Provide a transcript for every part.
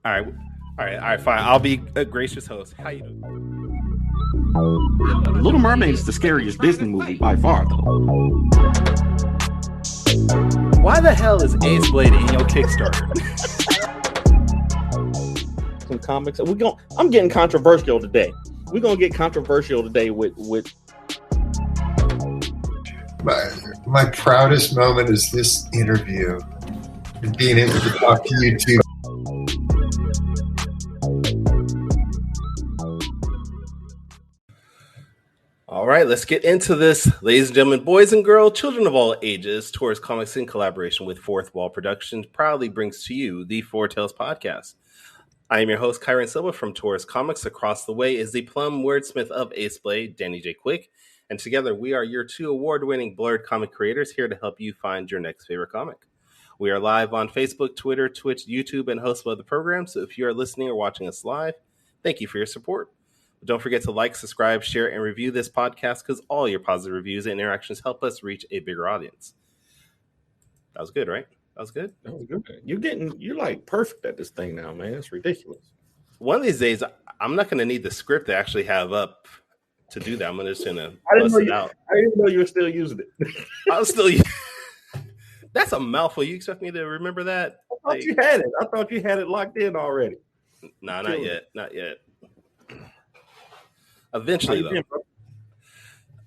All right, fine. I'll be a gracious host. How you doing? Little Mermaid is the scariest Disney movie by far, though. Why the hell is Ace Blade in your Kickstarter? Some comics. I'm getting controversial today. We're gonna get controversial today with. My proudest moment is this interview and being able to talk to you two. All right, let's get into this. Ladies and gentlemen, boys and girls, children of all ages, Taurus Comics in collaboration with Fourth Wall Productions proudly brings to you the Four Tales Podcast. I am your host, Kyrun Silva from Taurus Comics. Across the way is the plum wordsmith of Ace Blade, Danny J. Quick. And together we are your two award-winning blurred comic creators here to help you find your next favorite comic. We are live on Facebook, Twitter, Twitch, YouTube, and host of other programs. So if you are listening or watching us live, thank you for your support. Don't forget to like, subscribe, share, and review this podcast because all your positive reviews and interactions help us reach a bigger audience. That was good, right? That was good? That was good. You're like perfect at this thing now, man. It's ridiculous. One of these days, I'm not going to need the script to actually have up to do that. I'm just going to bust it out. I didn't know you were still using it. I was still That's a mouthful. You expect me to remember that? I thought you had it. I thought you had it locked in already. Nah, not yet. Not yet. Eventually, though.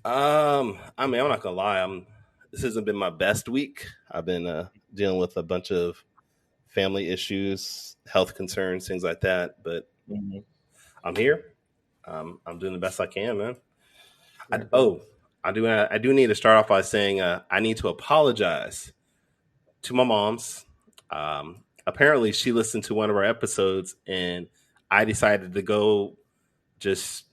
I mean, I'm not gonna lie. This hasn't been my best week. I've been dealing with a bunch of family issues, health concerns, things like that. But I'm here. I'm doing the best I can, man. I do need to start off by saying I need to apologize to my mom's. Apparently, she listened to one of our episodes, and I decided to go just.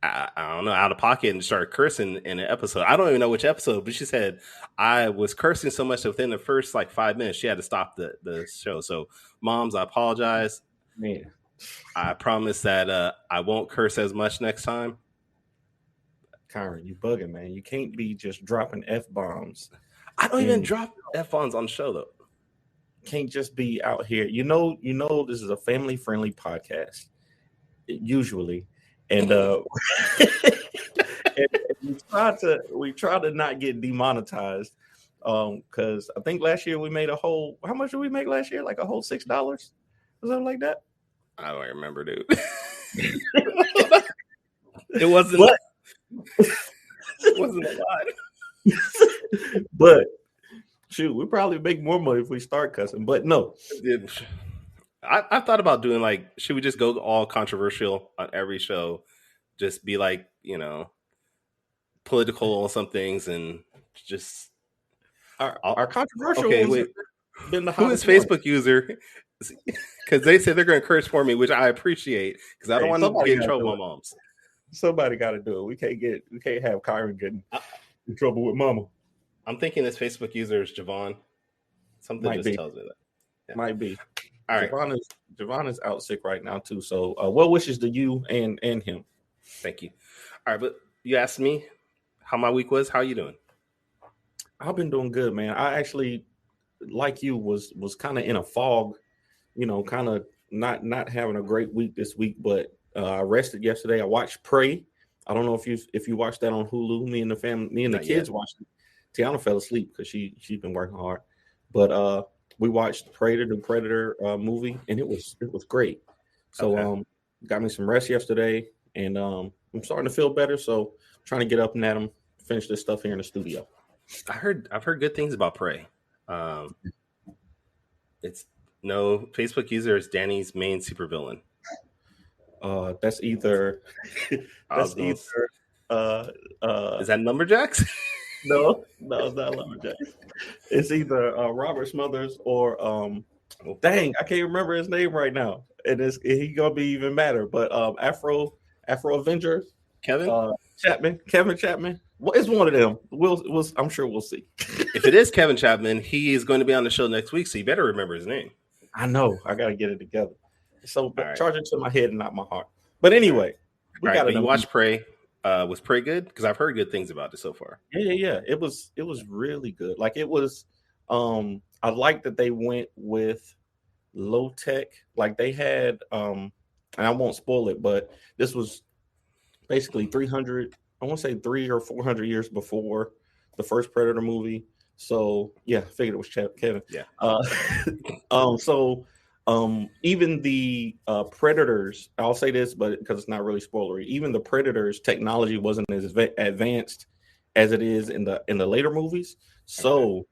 I don't know, out of pocket and started cursing in an episode. I don't even know which episode, but she said I was cursing so much that within the first 5 minutes, she had to stop the show. So, moms, I apologize. Man. I promise that I won't curse as much next time. Kyrun, you bugging, man. You can't be just dropping F-bombs. I don't even drop F-bombs on the show, though. Can't just be out here. You know, this is a family-friendly podcast, usually. And, and we try to not get demonetized because I think last year we made how much did we make last year? Like a whole $6 or something like that. I don't remember, dude. It wasn't a lot. But shoot, we probably make more money if we start cussing. But no. I thought about doing should we just go all controversial on every show? Just be political on some things and just our controversial. Okay, wait. Who is Facebook user? Because they say they're going to curse for me, which I appreciate because I don't want to get in trouble with my moms. Somebody got to do it. We can't have Kyrun getting in trouble with mama. I'm thinking this Facebook user is Javon. Something tells me that. Yeah. Might be. All right. Javon is out sick right now too. So, well wishes to you and him. Thank you. All right, but you asked me how my week was. How are you doing? I've been doing good, man. I actually, like you, was kind of in a fog, kind of not having a great week this week. But I rested yesterday. I watched Prey. I don't know if you watched that on Hulu. Me and the kids watched it. Tiana fell asleep because she's been working hard. But we watched the Predator movie, and it was great. So got me some rest yesterday, and I'm starting to feel better. So trying to get up and at them, finish this stuff here in the studio. I've heard good things about Prey. It's no Facebook user is Danny's main supervillain. That's either is that Lumberjacks? No, it's not Lumberjacks. It's either Robert Smothers or dang, I can't remember his name right now. And he gonna be even madder. But Afro Avenger, Kevin Chapman. Well, it's one of them. I'm sure we'll see. If it is Kevin Chapman, he is going to be on the show next week, so you better remember his name. I know. I got to get it together. So charge it to my head and not my heart. But anyway, you watch Prey. was pretty good? Because I've heard good things about it so far. Yeah. It was really good. Like it was. I like that they went with low tech. Like they had. And I won't spoil it, but this was basically 300. I want to say 300 or 400 years before the first Predator movie. So yeah, I figured it was Kevin. Yeah. Even the Predators, I'll say this, but because it's not really spoilery, even the Predators technology wasn't as advanced as it is in the later movies. So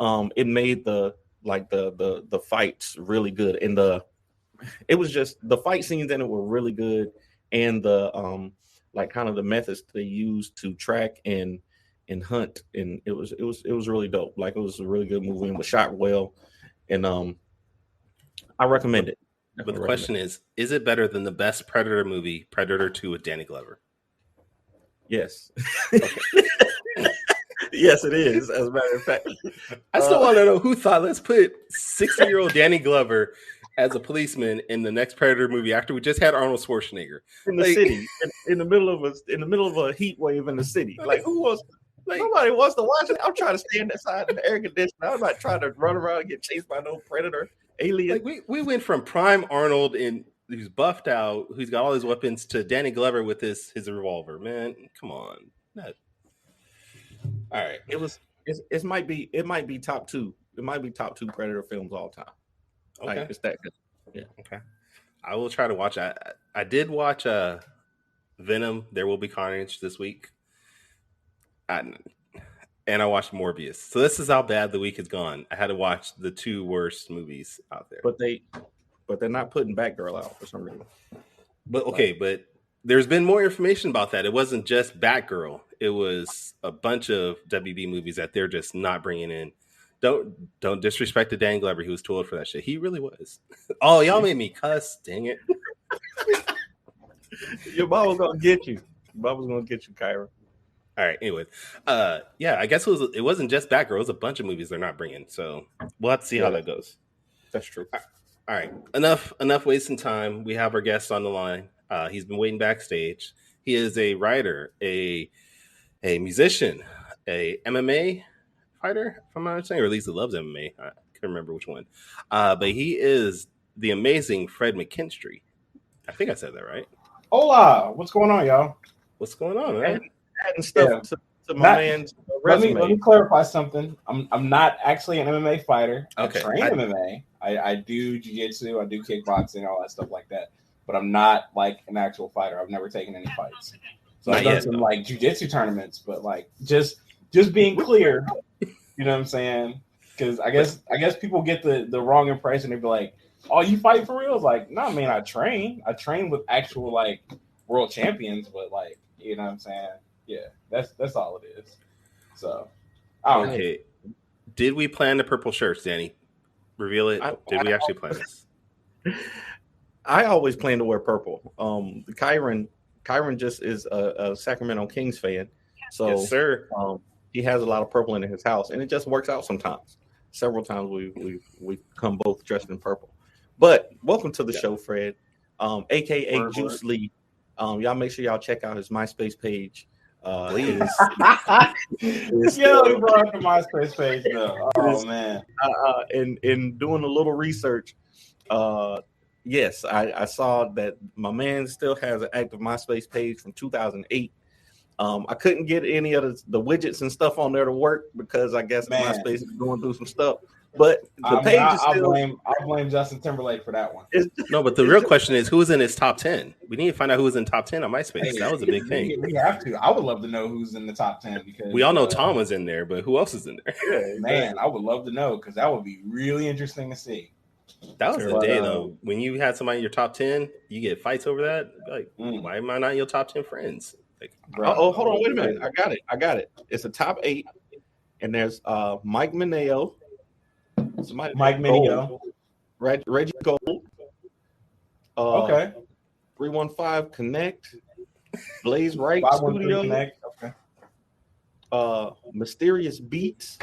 it made the fights really good. And it was just the fight scenes in it were really good, and the like kind of the methods they used to track and hunt, and it was really dope. Like it was a really good movie and was shot well, and I recommend it. But the question is it better than the best Predator movie, Predator 2 with Danny Glover? Yes. Yes, it is. As a matter of fact, I still want to know who thought, let's put 60-year-old Danny Glover as a policeman in the next Predator movie after we just had Arnold Schwarzenegger in the city, in the middle of a heat wave in the city. Like who was? Like, nobody wants to watch it. I'm trying to stand inside in the air conditioner. I'm not trying to run around and get chased by no predator alien. Like we went from prime Arnold and who's buffed out, who's got all his weapons, to Danny Glover with his revolver. Man, come on. All right. It might be top two. It might be top 2 Predator films all time. Okay. Like, it's that good. Yeah. Okay. I will try to watch. I did watch Venom, There Will Be Carnage this week. And I watched Morbius. So this is how bad the week has gone. I had to watch the 2 worst movies out there. But they're not putting Batgirl out for some reason. But there's been more information about that. It wasn't just Batgirl. It was a bunch of WB movies that they're just not bringing in. Don't disrespect the Dan Glover. He was too old for that shit. He really was. Oh, y'all made me cuss. Dang it. Your mom was gonna get you. Kyrun. All right. Anyway, yeah, I guess it wasn't just Batgirl. It was a bunch of movies they're not bringing. So we'll have to see how that goes. That's true. All right. Enough wasting time. We have our guest on the line. He's been waiting backstage. He is a writer, a musician, a MMA fighter, if I'm not mistaken, or at least he loves MMA. I can't remember which one. But he is the amazing Fred Mckinstry. I think I said that right. Hola, what's going on, y'all? What's going on, man? Adding stuff to my man's resume. Let me clarify something. I'm not actually an MMA fighter. Okay. I train MMA. I do jiu-jitsu, I do kickboxing, all that stuff like that. But I'm not like an actual fighter. I've never taken any fights. So I've done some like jiu-jitsu tournaments, but like just being clear, you know what I'm saying? Because I guess people get the wrong impression. They be like, "Oh, you fight for real?" It's like, no, man, I train with actual like world champions, but like, you know what I'm saying? Yeah, that's all it is. So, okay. Did we plan the purple shirts, Danny? Reveal it. Did we actually plan this? I always plan to wear purple. Kyrun just is a Sacramento Kings fan, so yes, sir. He has a lot of purple in his house, and it just works out sometimes. Several times we've come both dressed in purple. But welcome to the show, Fred, aka Juice Lee. Y'all make sure y'all check out his MySpace page. Yo, he brought up the MySpace page though. Oh man. In doing a little research, yes, I saw that my man still has an active MySpace page from 2008. I couldn't get any of the widgets and stuff on there to work because I guess MySpace is going through some stuff. But the page is still. I'll blame Justin Timberlake for that one. No, but the real question is who's in his top 10? We need to find out who was in top 10 on MySpace. That was a big thing. We have to. I would love to know who's in the top 10 because we all know Tom was in there, but who else is in there? Yeah, man, I would love to know because that would be really interesting to see. That was the day though. When you had somebody in your top 10, you get fights over that. Like, why am I not in your top 10 friends? Like, hold on, wait a minute. I got it. It's a top 8, and there's Mike Mineo. Mike Mineo. Reggie Gold. Okay. 315 Connect. Blaze Right Studio. Connect. Okay. Mysterious Beats.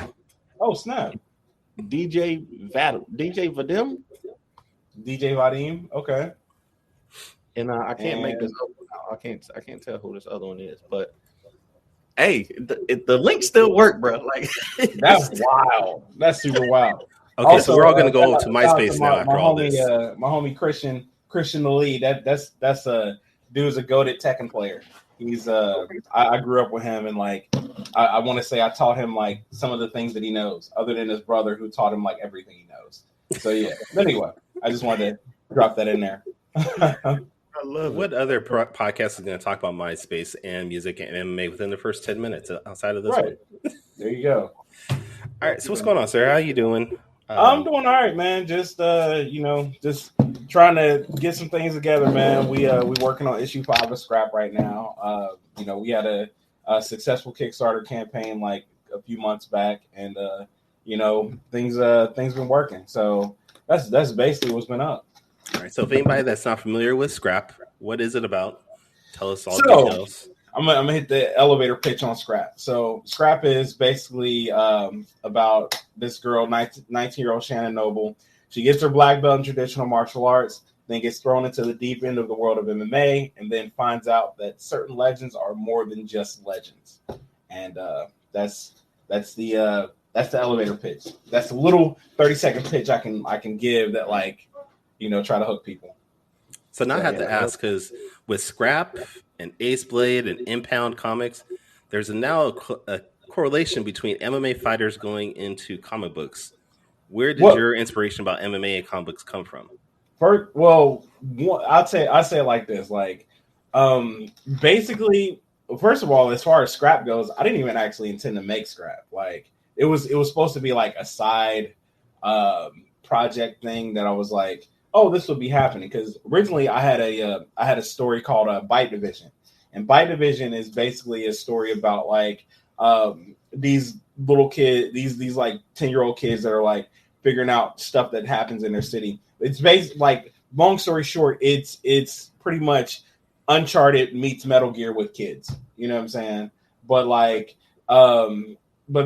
Oh snap. DJ Vadim. DJ Vadim. Okay. And I can't make this up. I can't tell who this other one is, but hey, the links still work, bro. Like that's wild. That's super wild. Okay, also, so we're all gonna go over to MySpace now after all this. My homie Christian the lead. That's a dude's a goated Tekken player. He's I grew up with him, and like I want to say I taught him like some of the things that he knows, other than his brother who taught him like everything he knows. So yeah. But anyway, I just wanted to drop that in there. I love what other podcast is going to talk about MySpace and music and MMA within the first 10 minutes outside of this one? There you go. All right. So what's going on, sir? How you doing? I'm doing all right, man. Just just trying to get some things together, man. We working on issue 5 of Scrap right now. We had a successful Kickstarter campaign like a few months back, and things been working. So that's basically what's been up. All right. So if anybody that's not familiar with Scrap, what is it about? Tell us all the details. I'm gonna hit the elevator pitch on Scrap. So Scrap is basically about this girl, 19-year-old Shannon Noble. She gets her black belt in traditional martial arts, then gets thrown into the deep end of the world of MMA, and then finds out that certain legends are more than just legends. And that's the elevator pitch. That's a little 30-second pitch I can give that try to hook people. So now I have to ask, because with Scrap and Ace Blade and Impound Comics, there's now a correlation between MMA fighters going into comic books. Where did your inspiration about MMA and comic books come from? I'd say it like this. Basically, first of all, as far as Scrap goes, I didn't even actually intend to make Scrap. Like it was supposed to be like a side project thing that I was like, oh, this will be happening, because originally I had a story called Bite Division, and Bite Division is basically a story about these little kids, these like 10-year-old kids that are like figuring out stuff that happens in their city. It's based long story short, it's pretty much Uncharted meets Metal Gear with kids. You know what I'm saying? But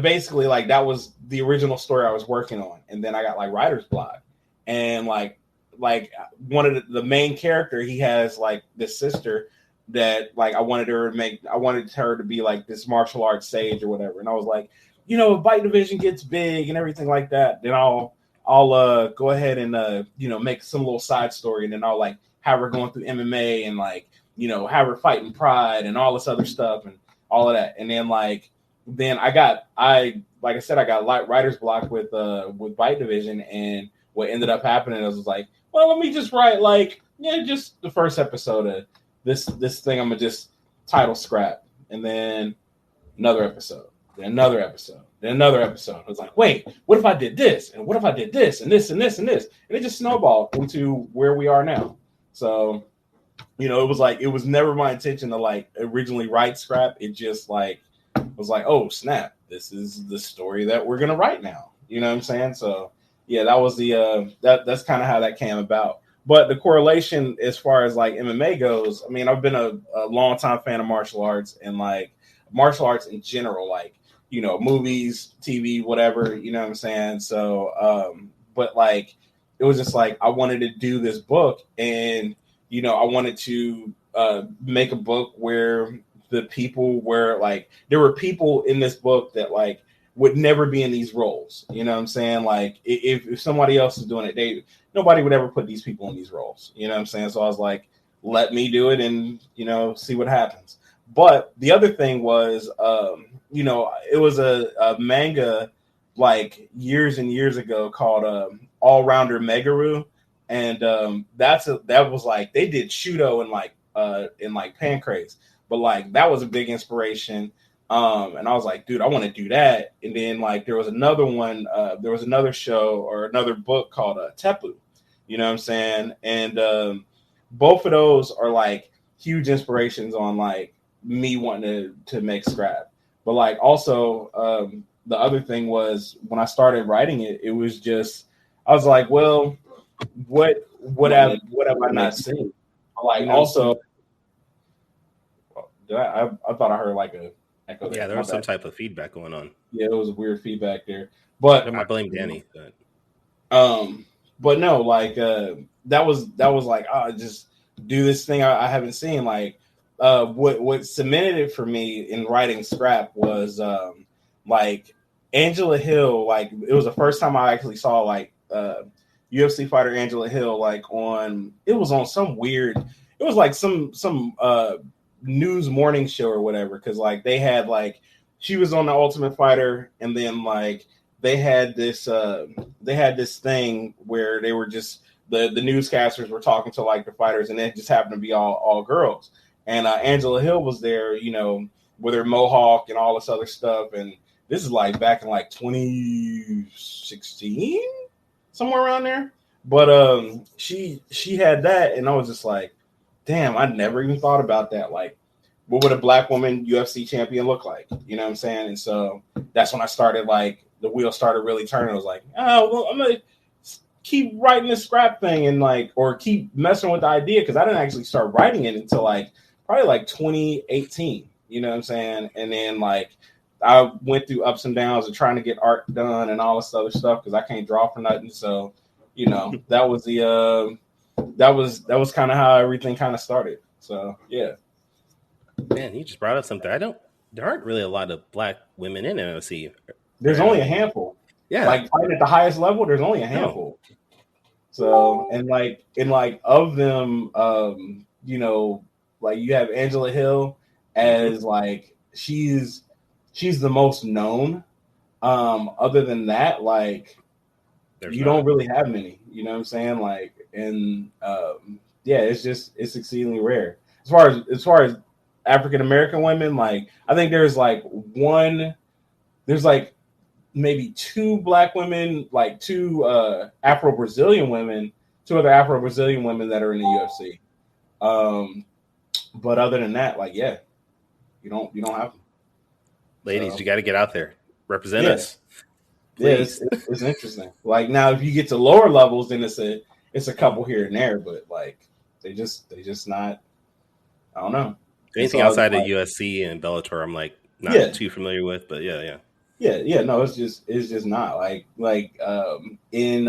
basically that was the original story I was working on, and then I got writer's block, and one of the main character, he has this sister that I wanted her to be this martial arts sage or whatever. And I was like, if Bite Division gets big and everything like that, then I'll go ahead and make some little side story, and then I'll have her going through MMA and have her fighting Pride and all this other stuff and all of that. And then then I got writer's block with Bite Division, and what ended up happening was well, let me just write just the first episode of this thing. I'm gonna just title Scrap, and then another episode, then another episode, then another episode. I was like, wait, what if I did this, and what if I did this, and this, and this, and this, and it just snowballed into where we are now. So, it was never my intention to originally write Scrap. It just was oh snap, this is the story that we're gonna write now. You know what I'm saying? So. Yeah, that was that's kind of how that came about. But the correlation as far as MMA goes, I mean, I've been a long time fan of martial arts, and martial arts in general, movies, TV, whatever, you know what I'm saying? So, but it was just I wanted to do this book, and, I wanted to make a book where the people were there were people in this book that would never be in these roles. You know what I'm saying? If somebody else is doing it, nobody would ever put these people in these roles. You know what I'm saying? So I was like, let me do it and, see what happens. But the other thing was, it was a manga years and years ago called All Rounder Megaru. And that was they did Shudo in Pancrase. But that was a big inspiration. And I was like, dude, I want to do that. And then there was another one, there was another show or another book called Tepu, you know what I'm saying? And both of those are huge inspirations on me wanting to make Scrap. But also the other thing was when I started writing it, it was just, I was like, well, what have I not seen? Also, I thought I heard a echo there. Yeah, there was some type of feedback going on. Yeah, it was weird feedback there. But I blame Danny. But no, that was just do this thing I haven't seen. what cemented it for me in writing Scrap was like Angela Hill. Like it was the first time I actually saw like UFC fighter Angela Hill like on. It was on some weird. It was like some news morning show or whatever, because like they had like she was on the Ultimate Fighter, and then like they had this thing where they were just the newscasters were talking to like the fighters, and it just happened to be all girls. And Angela Hill was there, you know, with her mohawk and all this other stuff. And this is like back in like 2016, somewhere around there. But she had that, and I was just like, damn, I never even thought about that. Like, what would a black woman UFC champion look like? You know what I'm saying? And so that's when I started, like, the wheel started really turning. I was like, oh, well, I'm going to keep writing this Scrap thing and, like, or keep messing with the idea, because I didn't actually start writing it until, like, probably, like, 2018. You know what I'm saying? And then, like, I went through ups and downs of trying to get art done and all this other stuff because I can't draw for nothing. So, you know, that was the that was kind of how everything kind of started. So yeah. Man, you just brought up something. There aren't really a lot of black women in NFC. There's only a handful. Yeah. Like fighting at the highest level, there's only a handful. So and like of them, you know, like you have Angela Hill as like she's the most known. Other than that, like you don't really have many, you know what I'm saying? Like, and yeah, it's exceedingly rare. As far as African American women, like I think there's like maybe two black women, like two Afro-Brazilian women, two other Afro-Brazilian women that are in the UFC. But other than that, like yeah, you don't have them. Ladies, you got to get out there, represent us. Please. Yeah, it's interesting. Like now, if you get to lower levels, then it's a couple here and there, but like they just not. I don't know. Anything outside of USC and Bellator, I'm like not too familiar with, but yeah. No, it's just not like in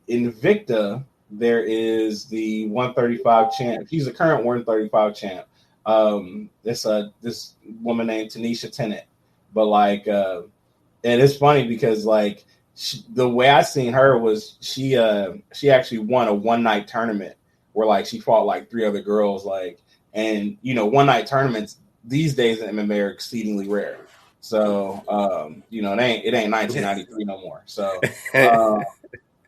Invicta there is the 135 champ. He's the current 135 champ. This woman named Tanisha Tennant, but like and it's funny because like the way I seen her was she actually won a one night tournament where like she fought like three other girls, like, and you know, one night tournaments these days in MMA are exceedingly rare. So you know, it ain't 1993 no more. So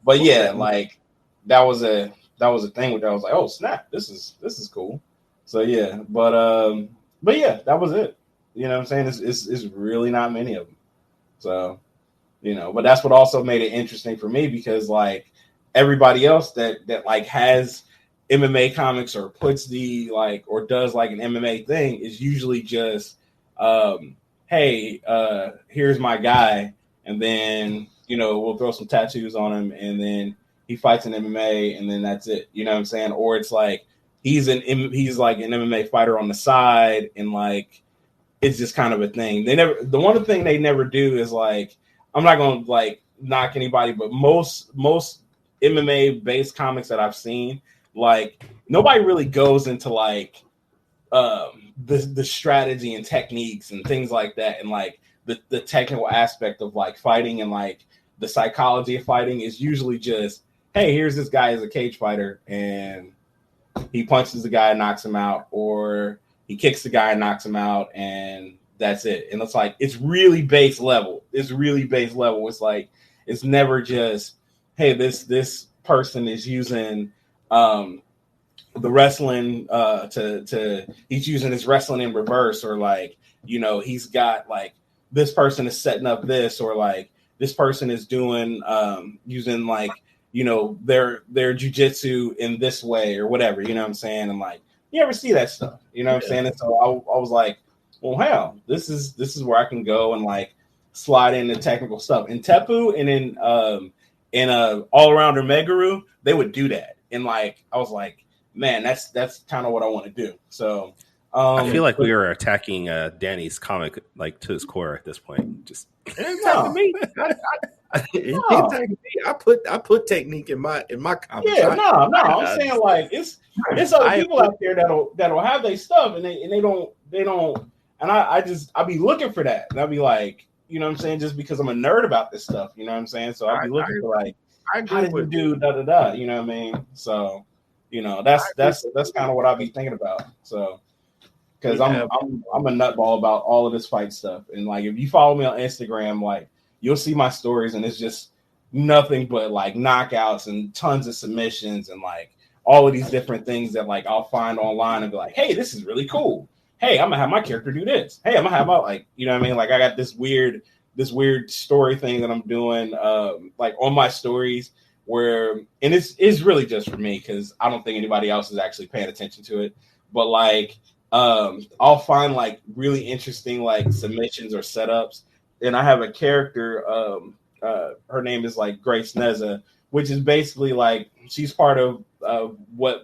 but yeah, like that was a thing with that. I was like, oh snap, this is cool. So yeah, but yeah, that was it. You know what I'm saying? It's really not many of them. So, you know, but that's what also made it interesting for me, because like everybody else that like has MMA comics or puts the like or does like an MMA thing is usually just hey, here's my guy, and then you know we'll throw some tattoos on him, and then he fights in MMA, and then that's it. You know what I'm saying? Or it's like he's like an MMA fighter on the side, and like it's just kind of a thing. The one thing they never do is like, I'm not gonna like knock anybody, but most MMA based comics that I've seen, like nobody really goes into like the strategy and techniques and things like that, and like the technical aspect of like fighting and like the psychology of fighting is usually just, hey, here's this guy as a cage fighter and he punches the guy and knocks him out, or he kicks the guy and knocks him out, and that's it. And it's like it's really base level. It's like it's never just, hey, this person is using the wrestling he's using his wrestling in reverse, or like, you know, he's got like this person is setting up this, or like this person is doing using like, you know, their jujitsu in this way or whatever, you know what I'm saying? And like you ever see that stuff, you know what I'm saying? And so I was like, well, hell, this is where I can go and like slide into technical stuff. In Tepu and in all arounder Meguru, they would do that, and like I was like, man, that's kind of what I want to do. So I feel like we were attacking Danny's comic like to his core at this point. Just no, me. I put technique in my comments. Yeah, no. I'm saying like it's other people out there that'll have their stuff and they don't and I be looking for that and I'll be like, you know what I'm saying, just because I'm a nerd about this stuff, you know what I'm saying? So I'll be looking for like, how did you do da, you know what I mean? So, you know, that's kind of what I'll be thinking about. So, because I'm a nutball about all of this fight stuff, and like if you follow me on Instagram, like you'll see my stories, and it's just nothing but like knockouts and tons of submissions and like all of these different things that like I'll find online and be like, hey, this is really cool. Hey, I'm gonna have my character do this. Hey, I'm gonna have my like, you know what I mean? Like I got this weird story thing that I'm doing like on my stories where, and it's really just for me because I don't think anybody else is actually paying attention to it. But like I'll find like really interesting like submissions or setups, and I have a character. Her name is like Grace Neza, which is basically like she's part of what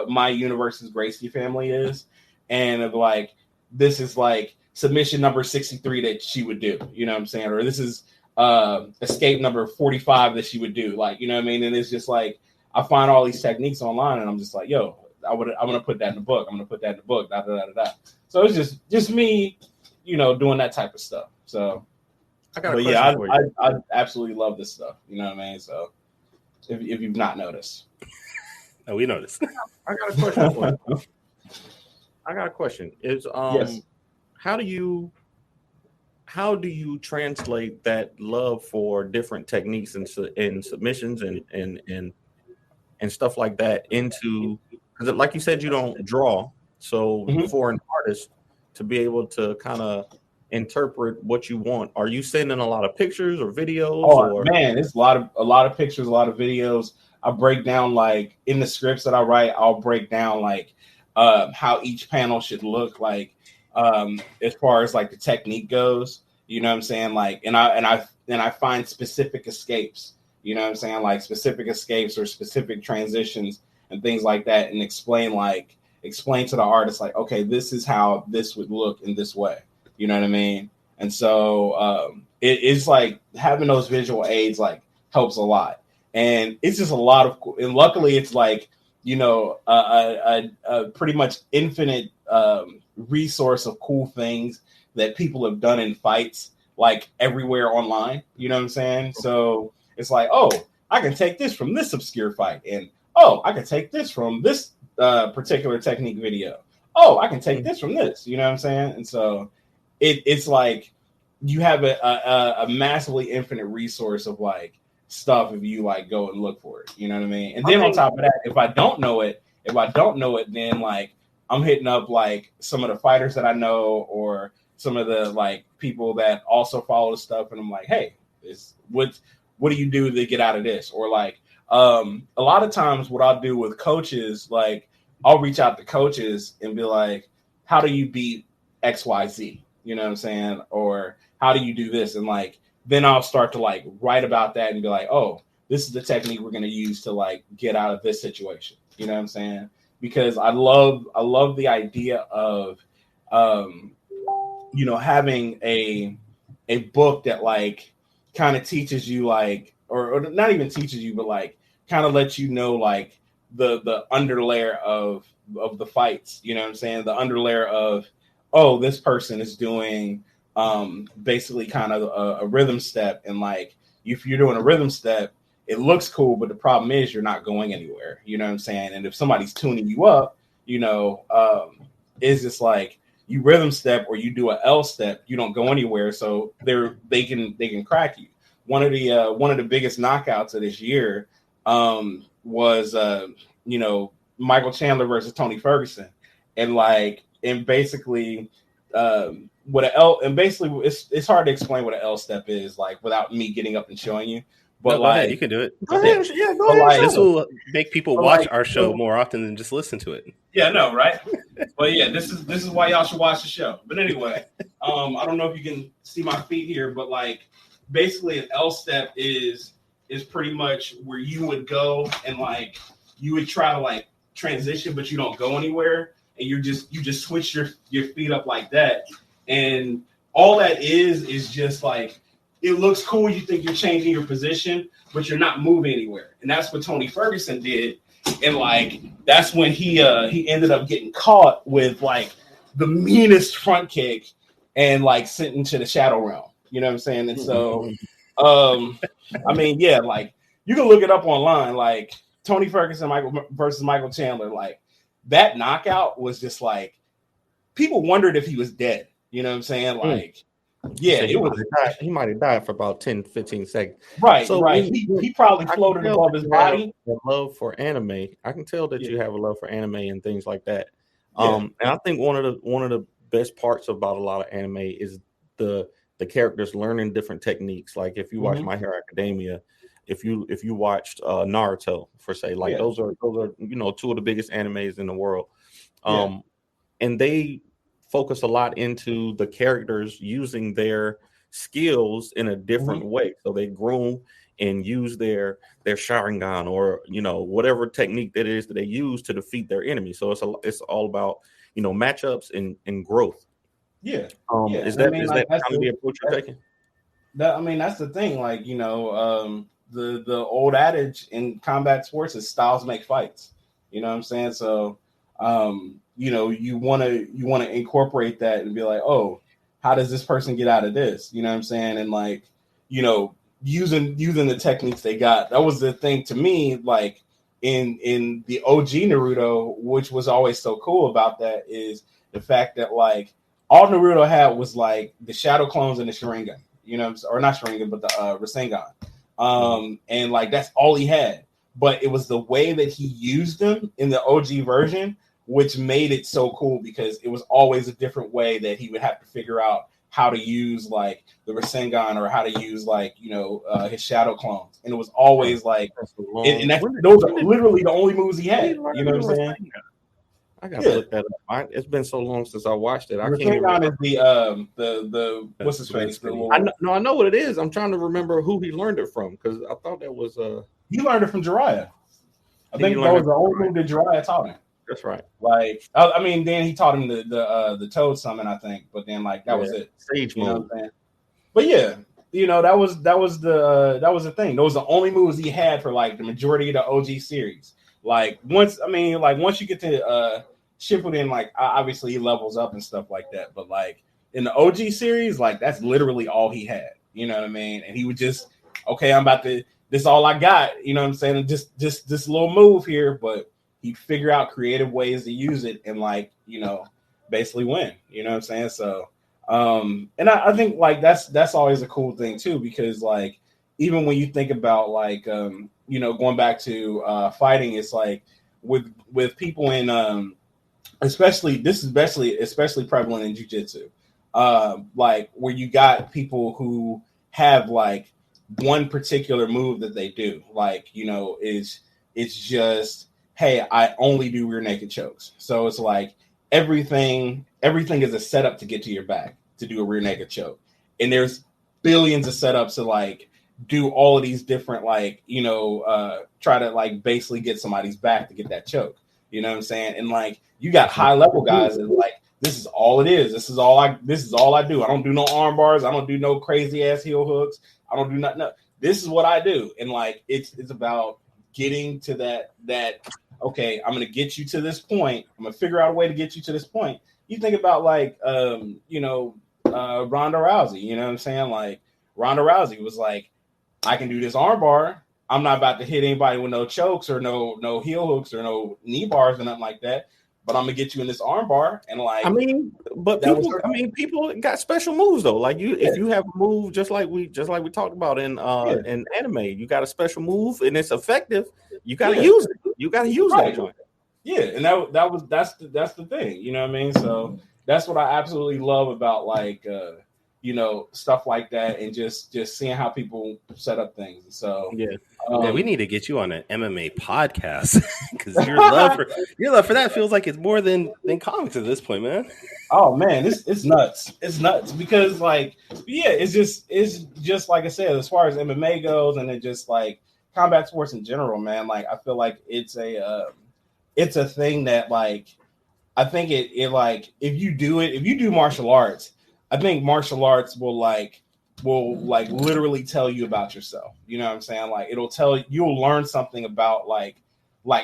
my universe's Gracie family is, and of like this is like submission number 63 that she would do, you know what I'm saying, or this is escape number 45 that she would do, like, you know what I mean. And it's just like I find all these techniques online, and I'm just like, yo, I'm gonna put that in the book. I'm gonna put that in the book. Da, da, da, da. So it's just me, you know, doing that type of stuff. So. I absolutely love this stuff. You know what I mean? So, if you've not noticed, no, we noticed. I got a question for you. I got a question. Is yes. How do you translate that love for different techniques and submissions and stuff like that into, because like you said, you don't draw, so for an artist to be able to kind of interpret what you want, are you sending a lot of pictures or videos? Man, it's a lot of pictures, a lot of videos. I break down, like in the scripts that I write, I'll break down like how each panel should look like as far as like the technique goes, you know what I'm saying, like and I find specific escapes, you know what I'm saying, like specific escapes or specific transitions and things like that, and explain to the artist like, okay, this is how this would look in this way. You know what I mean? And so it's like having those visual aids like helps a lot. And it's just a lot of, and luckily it's like, you know, a pretty much infinite resource of cool things that people have done in fights, like everywhere online. You know what I'm saying? So it's like, oh, I can take this from this obscure fight. And, oh, I can take this from this particular technique video. Oh, I can take this from this. You know what I'm saying? And so it's like you have a massively infinite resource of like stuff if you like go and look for it, you know what I mean? And then on top of that, if I don't know it, then like I'm hitting up like some of the fighters that I know or some of the like people that also follow the stuff, and I'm like, hey, what do you do to get out of this? Or like a lot of times what I'll do with coaches, like I'll reach out to coaches and be like, how do you beat XYZ? You know what I'm saying? Or how do you do this? And like, then I'll start to like write about that and be like, oh, this is the technique we're going to use to like get out of this situation. You know what I'm saying? Because I love the idea of, you know, having a book that like kind of teaches you like, or not even teaches you, but like kind of lets you know like the underlayer of the fights. You know what I'm saying? The underlayer of, oh, this person is doing basically kind of a rhythm step, and like if you're doing a rhythm step, it looks cool, but the problem is you're not going anywhere. You know what I'm saying? And if somebody's tuning you up, you know, it's just like you rhythm step or you do a L step, you don't go anywhere. So they can crack you. One of the biggest knockouts of this year was you know, Michael Chandler versus Tony Ferguson, and basically it's hard to explain what an L step is like without me getting up and showing you. But no, go ahead, you can do it. Go ahead. Yeah, go ahead. Like, this will make people watch our show more often than just listen to it. Yeah, no, right? But yeah, this is why y'all should watch the show. But anyway, I don't know if you can see my feet here, but like basically an L step is pretty much where you would go and like you would try to like transition, but you don't go anywhere, and you just switch your feet up like that, and all that is just like it looks cool. You think you're changing your position, but you're not moving anywhere. And that's what Tony Ferguson did. And like that's when he ended up getting caught with like the meanest front kick and like sent into the shadow realm. You know what I'm saying? And so I mean, yeah, like you can look it up online, like Tony Ferguson versus Michael Chandler, like that knockout was just like people wondered if he was dead. You know what I'm saying? Like yeah, he might have died for about 10, 15 seconds. Right, so right. He probably floated above his body. A love for anime. I can tell that you have a love for anime and things like that. And I think one of the best parts about a lot of anime is the characters learning different techniques. Like if you watch My Hero Academia, if you watched Naruto for say, like those are you know two of the biggest animes in the world. And they focus a lot into the characters using their skills in a different way. So they groom and use their Sharingan or, you know, whatever technique that is that they use to defeat their enemy. So it's all about, you know, matchups and growth. Yeah. Is that kind of the approach you're taking? I mean, that's the thing. Like, you know, the old adage in combat sports is styles make fights. You know what I'm saying? So, you know, you want to incorporate that and be like, oh, how does this person get out of this? You know what I'm saying? And like, you know, using the techniques they got. That was the thing to me, like in the OG Naruto, which was always so cool about that is the fact that like all Naruto had was like the shadow clones and the Sharingan, you know, or not Sharingan, but the Rasengan. And like that's all he had. But it was the way that he used them in the OG version, which made it so cool because it was always a different way that he would have to figure out how to use like the Rasengan or how to use like, you know, his shadow clones. And it was always like, and those are literally the only moves he had. You know what I'm saying? I gotta look that up. It's been so long since I watched it. I can't Rasengan is the what's his face? I know what it is. I'm trying to remember who he learned it from because I thought that was he learned it from Jiraiya. I think that was the only move that Jiraiya taught him. That's right. Like, I mean, then he taught him the Toad Summon, I think, but then like that was it. Sage mode. You know what I'm saying? But yeah, you know that was the thing. Those were the only moves he had for like the majority of the OG series. Like once you get to Shippuden, like obviously he levels up and stuff like that. But like in the OG series, like that's literally all he had. You know what I mean? And he would just, okay, I'm about to. This is all I got. You know what I'm saying? Just this little move here, but he'd figure out creative ways to use it and like, you know, basically win. You know what I'm saying? So, and I think like that's always a cool thing too, because like even when you think about like you know, going back to fighting, it's like with people in especially prevalent in jiu-jitsu, like where you got people who have like one particular move that they do, like, you know, it's just, hey, I only do rear naked chokes. So it's like everything is a setup to get to your back to do a rear naked choke. And there's billions of setups to like do all of these different, like, you know, try to like basically get somebody's back to get that choke. You know what I'm saying? And like you got high level guys that like, this is all it is. This is all I do. I don't do no arm bars. I don't do no crazy ass heel hooks. I don't do nothing. No. This is what I do. And like it's about getting to that okay, I'm gonna get you to this point. I'm gonna figure out a way to get you to this point. You think about like you know, Ronda Rousey, you know what I'm saying? Like Ronda Rousey was like, I can do this arm bar. I'm not about to hit anybody with no chokes or no heel hooks or no knee bars or nothing like that. But I'm gonna get you in this arm bar, and like I mean, but people got special moves though. Like if you have a move just like we talked about in anime, you got a special move and it's effective. You gotta use it. You gotta use that joint. Yeah, and that's the thing. You know what I mean? So that's what I absolutely love about like you know, stuff like that, and just seeing how people set up things. So yeah, we need to get you on an MMA podcast because your love for that feels like it's more than comics at this point, man. Oh man, it's nuts. It's nuts because like it's just like I said, as far as MMA goes, and it just like combat sports in general, man. Like I feel like it's a thing that like I think it like if you do martial arts, I think martial arts will like will like literally tell you about yourself. You know what I'm saying? Like you'll learn something about like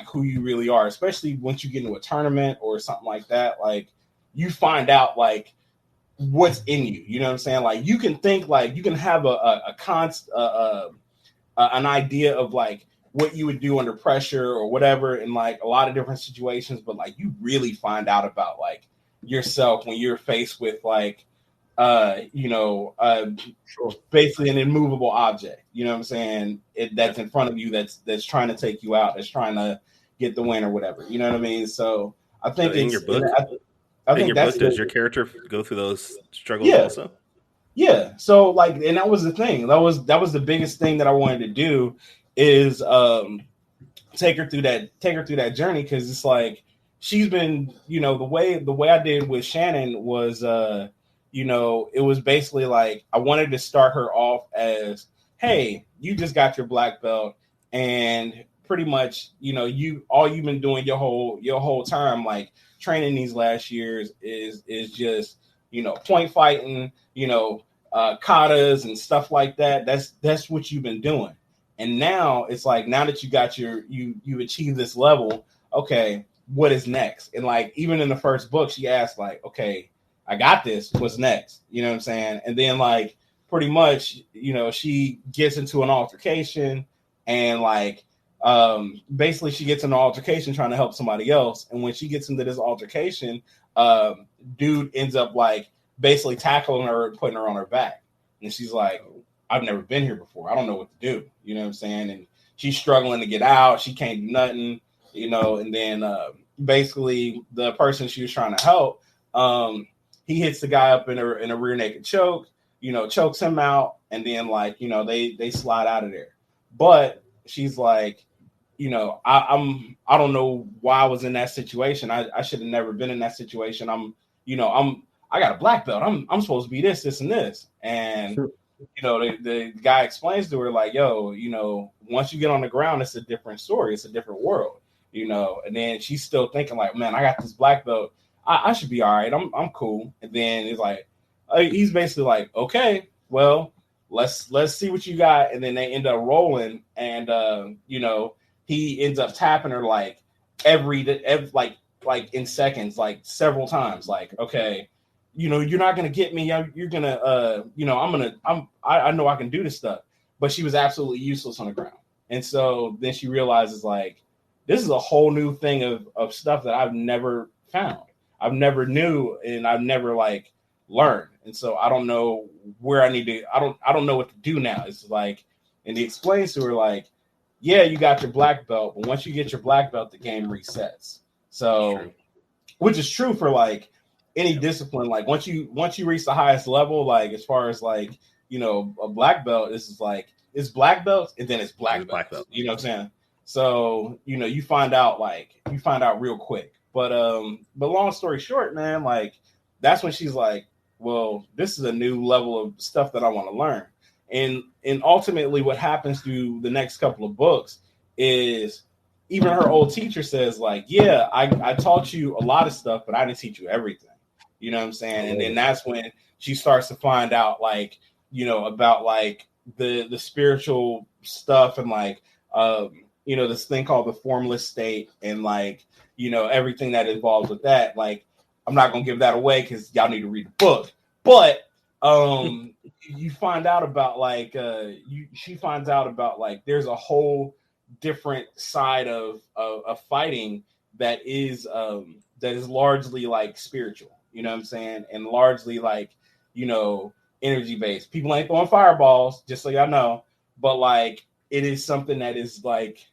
who you really are, especially once you get into a tournament or something like that. Like you find out like what's in you. You know what I'm saying? Like you can think like you can have an idea of like what you would do under pressure or whatever in like a lot of different situations, but like you really find out about like yourself when you're faced with like basically an immovable object, you know what I'm saying, that's in front of you, that's trying to take you out, that's trying to get the win or whatever, you know what I mean? So I think in your book, does your character go through those struggles also? Yeah. So like, and that was the thing. That was the biggest thing that I wanted to do is take her through that journey, because it's like she's been, the way I did with Shannon was it was basically like I wanted to start her off as, hey, you just got your black belt, and pretty much, all you've been doing your whole time, like training these last years is just, point fighting, katas and stuff like that. That's what you've been doing. And now it's like, now that you got you achieved this level, okay, what is next? And like, even in the first book, she asked like, okay, I got this, what's next? You know what I'm saying? And then like, pretty much, she gets into an altercation, and like, basically she gets in an altercation trying to help somebody else. And when she gets into this altercation, dude ends up like basically tackling her and putting her on her back. And she's like, I've never been here before. I don't know what to do. You know what I'm saying? And she's struggling to get out. She can't do nothing, and then basically the person she was trying to help, he hits the guy up in a rear naked choke, chokes him out. And then like, they slide out of there. But she's like, I don't know why I was in that situation. I should have never been in that situation. I got a black belt. I'm supposed to be this, and this. And, the guy explains to her like, yo, once you get on the ground, it's a different story. It's a different world, and then she's still thinking like, man, I got this black belt. I should be all right. I'm cool. And then it's like, he's basically like, okay, well, let's see what you got. And then they end up rolling, and, he ends up tapping her like every like in seconds, like several times, like, okay, you're not going to get me. You're going to, I know I can do this stuff. But she was absolutely useless on the ground. And so then she realizes like, this is a whole new thing of stuff that I've never found. I've never knew, and I've never like learned. And so I don't know where I need to, I don't know what to do now. It's like, and he explains to her like, yeah, you got your black belt, but once you get your black belt, the game resets. So, which is true for like any discipline. Like once you reach the highest level, like as far as like, a black belt, this is like, it's black belts and then it's black belt. You know what I'm saying? So, you find out real quick. But long story short, man, like that's when she's like, well, this is a new level of stuff that I want to learn. And ultimately what happens through the next couple of books is even her old teacher says like, yeah, I taught you a lot of stuff, but I didn't teach you everything. You know what I'm saying? And then that's when she starts to find out like, about like the spiritual stuff and like, this thing called the formless state and like, everything that involves with that. Like, I'm not going to give that away because y'all need to read the book, but you find out about like, she finds out about like, there's a whole different side of fighting that is largely like spiritual, you know what I'm saying? And largely like, energy based. People ain't throwing fireballs, just so y'all know, but like, it is something that is like,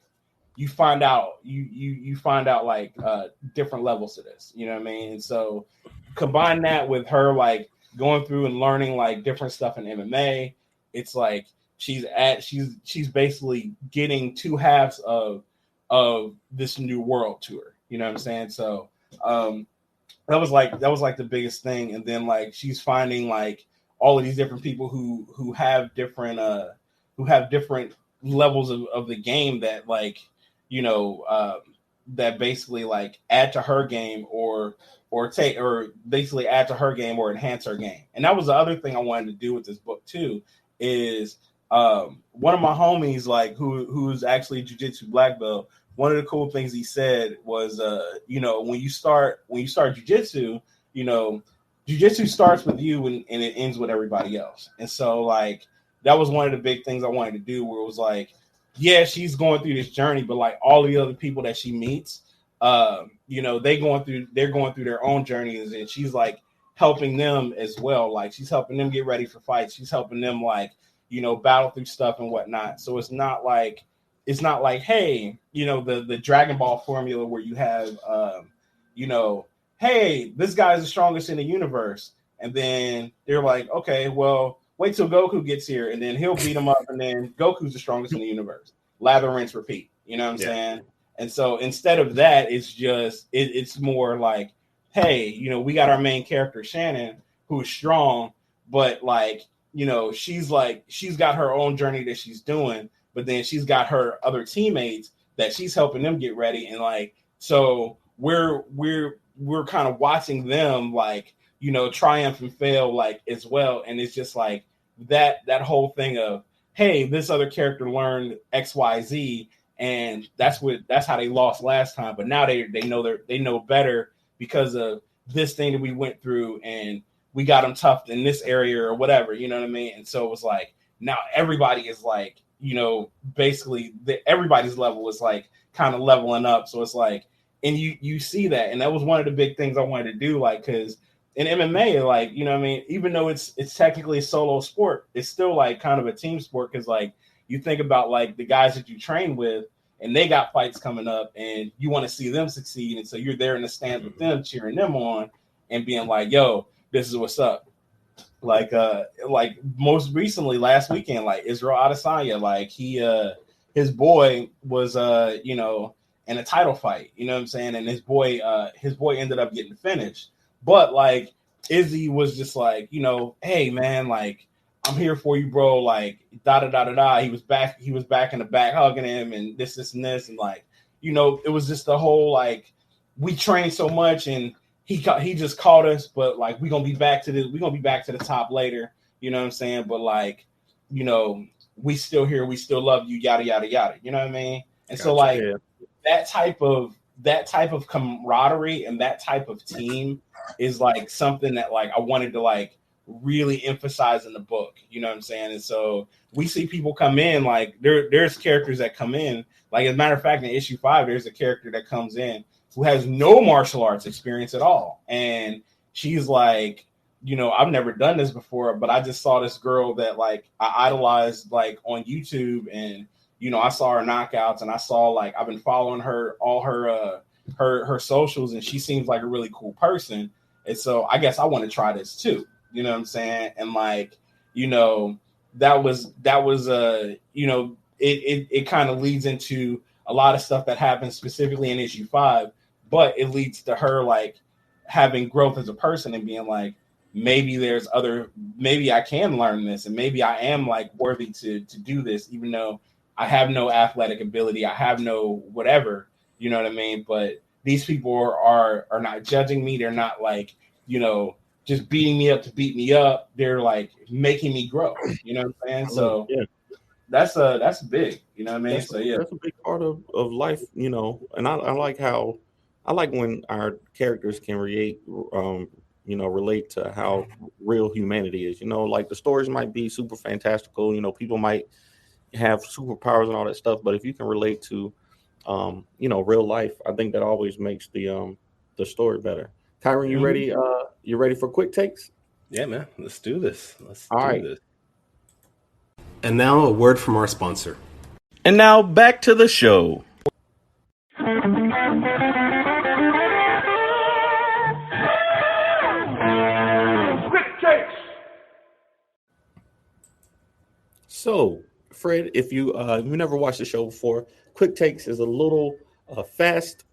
you find out like different levels to this, you know what I mean? And so combine that with her like going through and learning like different stuff in MMA, it's like she's basically getting two halves of this new world to her, you know what I'm saying? So that was like the biggest thing. And then like she's finding like all of these different people who have different levels of the game that like, that basically like add to her game or or basically add to her game or enhance her game. And that was the other thing I wanted to do with this book too, is one of my homies, like who's actually jiu-jitsu black belt, one of the cool things he said was when you start jiu-jitsu, jiu-jitsu starts with you and it ends with everybody else. And so like that was one of the big things I wanted to do, where it was like, yeah, she's going through this journey, but like all the other people that she meets, they're going through their own journeys, and she's like helping them as well. Like she's helping them get ready for fights. She's helping them like, battle through stuff and whatnot. So it's not like, hey, the Dragon Ball formula where you have, hey, this guy's the strongest in the universe. And then they're like, okay, well, wait till Goku gets here and then he'll beat him up. And then Goku's the strongest in the universe. Lather, rinse, repeat. You know what I'm saying? And so instead of that, it's just, it's more like, hey, we got our main character, Shannon, who's strong, but like, she's got her own journey that she's doing, but then she's got her other teammates that she's helping them get ready. And like, so we're kind of watching them like, triumph and fail like as well. And it's just like that whole thing of, hey, this other character learned XYZ, and that's how they lost last time. But now they know better because of this thing that we went through, and we got them tough in this area or whatever, you know what I mean? And so it was like, now everybody is like, basically everybody's level is like kind of leveling up. So it's like, and you see that. And that was one of the big things I wanted to do, like, because in MMA, like, you know what I mean, even though it's technically a solo sport, it's still like kind of a team sport, because like you think about like the guys that you train with, and they got fights coming up, and you want to see them succeed, and so you're there in the stands with them, cheering them on, and being like, "Yo, this is what's up." Like most recently last weekend, like Israel Adesanya, like his boy was in a title fight, you know what I'm saying, and his boy ended up getting finished. But like Izzy was just like, hey man, like I'm here for you, bro. Like da da da da da. He was back in the back hugging him and this and this, and like, it was just the whole like, we trained so much and he just caught us, but like we're gonna be back to the top later, you know what I'm saying? But like, we still here, we still love you, yada yada yada. You know what I mean? And gotcha, so like that type of camaraderie and that type of team is like something that like I wanted to like really emphasize in the book, you know what I'm saying? And so we see people come in, like there's characters that come in, like as a matter of fact, in issue 5, there's a character that comes in who has no martial arts experience at all, and she's like, I've never done this before, but I just saw this girl that like I idolized like on YouTube, and I saw her knockouts, and I saw like I've been following her all her socials, and she seems like a really cool person, and so I guess I want to try this too. You know what I'm saying? And like, that was it kind of leads into a lot of stuff that happens specifically in issue 5, but it leads to her like having growth as a person and being like, maybe I can learn this, and maybe I am like worthy to do this, even though I have no athletic ability, I have no whatever, you know what I mean? But these people are not judging me. They're not like, just beating me up to beat me up. They're like making me grow. You know what I'm saying? So that's big. You know what I mean? That's a big part of life. And I like when our characters can relate to how real humanity is. Like the stories might be super fantastical. People might have superpowers and all that stuff, but if you can relate to, real life, I think that always makes the story better. Kyrun, you ready? You ready for quick takes? Yeah, man. Let's do this. All right. And now a word from our sponsor. And now back to the show. Quick takes. So, Fred, if you never watched the show before, Quick Takes is a little fast,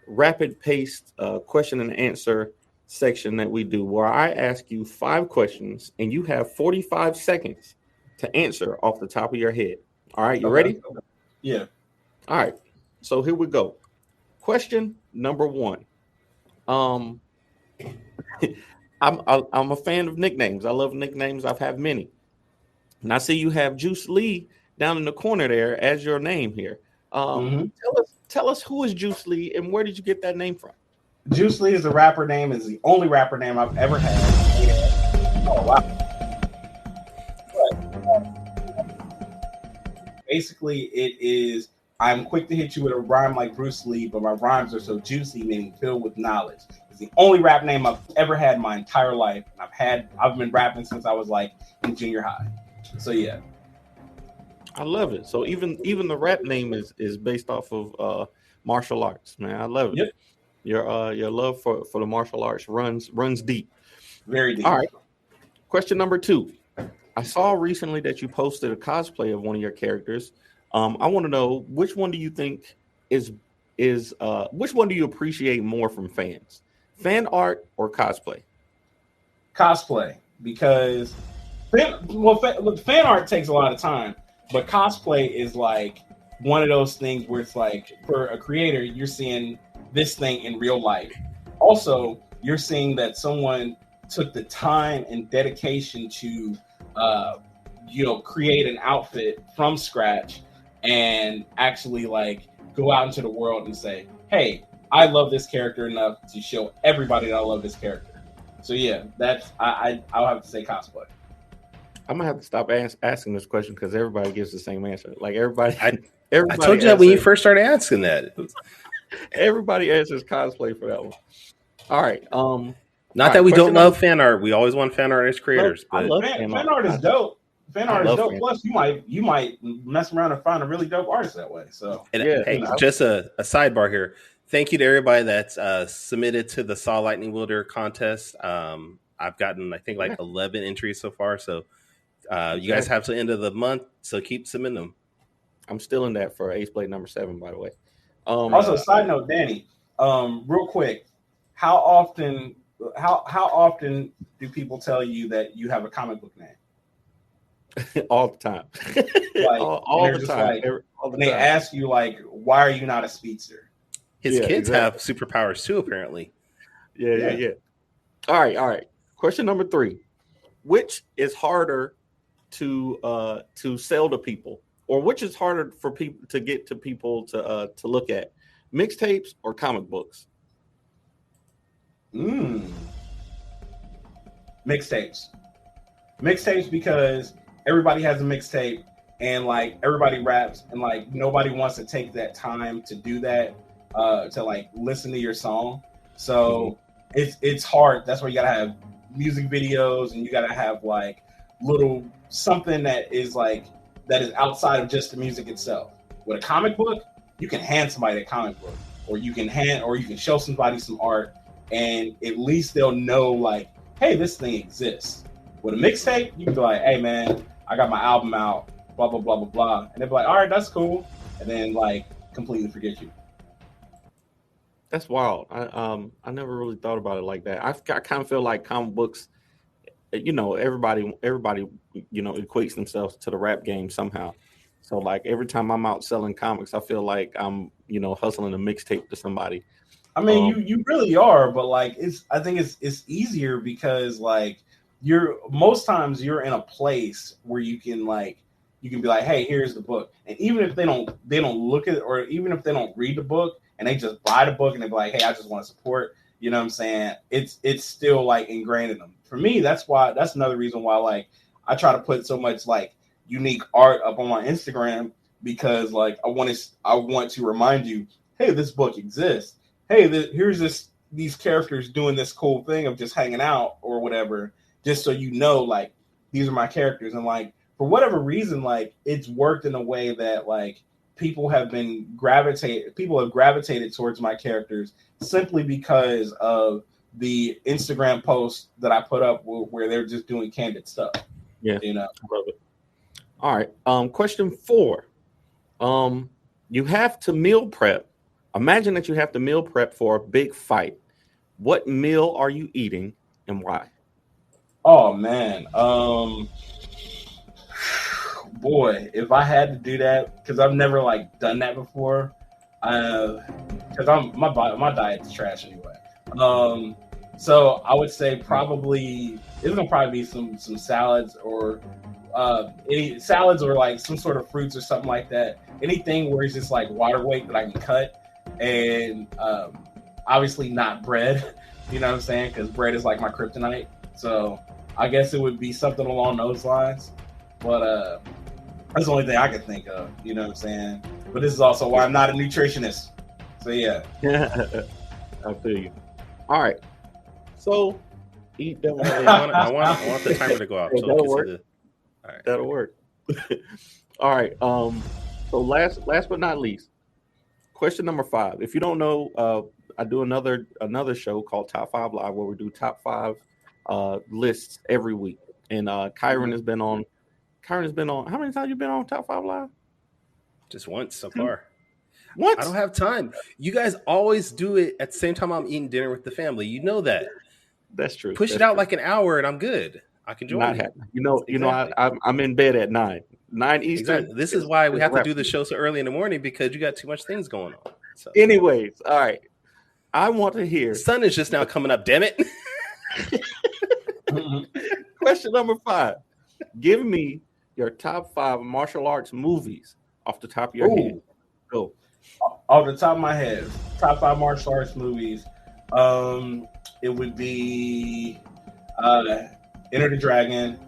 rapid-paced question and answer section that we do, where I ask you 5 questions and you have 45 seconds to answer off the top of your head. All right, you ready? Yeah. All right. So here we go. Question number 1. I'm a fan of nicknames. I love nicknames. I've had many. And I see you have Juice Lee down in the corner there as your name here. Tell us who is Juice Lee and where did you get that name from? Juice Lee is the rapper name, is the only rapper name I've ever had. Yeah. Oh wow. Basically, it is I'm quick to hit you with a rhyme like Bruce Lee, but my rhymes are so juicy, meaning filled with knowledge. It's the only rap name I've ever had in my entire life. I've been rapping since I was like in junior high. So yeah. I love it. So even the rap name is based off of martial arts, man. I love it. Yep. Your love for the martial arts runs deep. Very deep. All right. Question number 2. I saw recently that you posted a cosplay of one of your characters. I want to know, which one do you think is which one do you appreciate more from fans? Fan art or cosplay? Cosplay, because fan art takes a lot of time, but cosplay is like one of those things where it's like, for a creator, you're seeing this thing in real life. Also, you're seeing that someone took the time and dedication to create an outfit from scratch and actually like go out into the world and say, hey, I love this character enough to show everybody that I love this character. So yeah, that's I'll have to say cosplay. I'm gonna have to stop asking this question because everybody gives the same answer. Like everybody I told you that when you first started asking that. Everybody answers cosplay for that one. All right. Not that we don't love fan art. We always want fan art as creators. I love fan art is dope. Fan art is dope. Plus, you might mess around and find a really dope artist that way. So, just a sidebar here. Thank you to everybody that's submitted to the Saw Lightning Wielder contest. I've gotten, I think, 11 entries so far. So, you guys have to the end of the month. So keep submitting them. I'm still in that for Ace Blade number 7, by the way. Also, side note, Danny, real quick, how often do people tell you that you have a comic book name? All the time. all the time. They ask you why are you not a speedster? His kids have superpowers too, apparently. Yeah. All right. Question number 3: which is harder to sell to people, or which is harder for people to get to people to look at, mixtapes or comic books? Mixtapes, because everybody has a mixtape and everybody raps and nobody wants to take that time to do that, to listen to your song. So it's hard. That's why you gotta have music videos and you gotta have little something that is outside of just the music itself. With a comic book, you can hand somebody a comic book, or you can show somebody some art, and at least they'll know hey, this thing exists. With a mixtape, you can be like, hey man, I got my album out, blah blah blah blah blah, and they'll be like, all right, that's cool, and then completely forget you. That's wild. I never really thought about it like that. I kind of feel like comic books, everybody equates themselves to the rap game somehow. So every time I'm out selling comics, I feel like I'm hustling a mixtape to somebody. I mean, you really are, but I think it's easier because most times you're in a place where you can be like, hey, here's the book, and even if they don't look at it, or even if they don't read the book and they just buy the book and they be like, hey, I just want to support, you know what I'm saying? It's still ingrained in them. For me, that's another reason why I try to put so much unique art up on my Instagram, because I want to remind you, hey, this book exists. Hey, here's these characters doing this cool thing of just hanging out or whatever, just so you know, these are my characters. And for whatever reason, it's worked in a way that people have gravitated towards my characters simply because of the Instagram posts that I put up where they're just doing candid stuff. Yeah, I love it. All right. Question 4. You have to meal prep. Imagine that you have to meal prep for a big fight. What meal are you eating and why? Oh man. Boy, if I had to do that, because I've never done that before. Because my diet's trash anyway. So I would say probably it's gonna probably be some salads or any salads or like some sort of fruits or something like that. Anything where it's just like water weight that I can cut, and obviously not bread. You know what I'm saying? Because bread is like my kryptonite. So I guess it would be something along those lines. But that's the only thing I can think of. You know what I'm saying? But this is also why I'm not a nutritionist. So yeah. I feel you. All right. So eat them. I want the timer to go out. So that'll work. All right. That'll work. All right. So last but not least, question number 5. If you don't know, I do another show called Top 5 Live where we do top 5 lists every week. And Kyrun has been on. How many times you been on Top 5 Live? Just once so far. What? I don't have time. You guys always do it at the same time I'm eating dinner with the family. You know that. That's true. Push it out like an hour and I'm good. I can join you. Exactly. I'm in bed at 9 Eastern. Exactly. This is why we have to do the show so early in the morning because you got too much things going on. So. Anyways, all right. I want to hear. The sun is just now coming up, damn it. Question number 5. Give me your top 5 martial arts movies off the top of your head. Go. Off the top of my head, top 5 martial arts movies. It would be Enter the Dragon.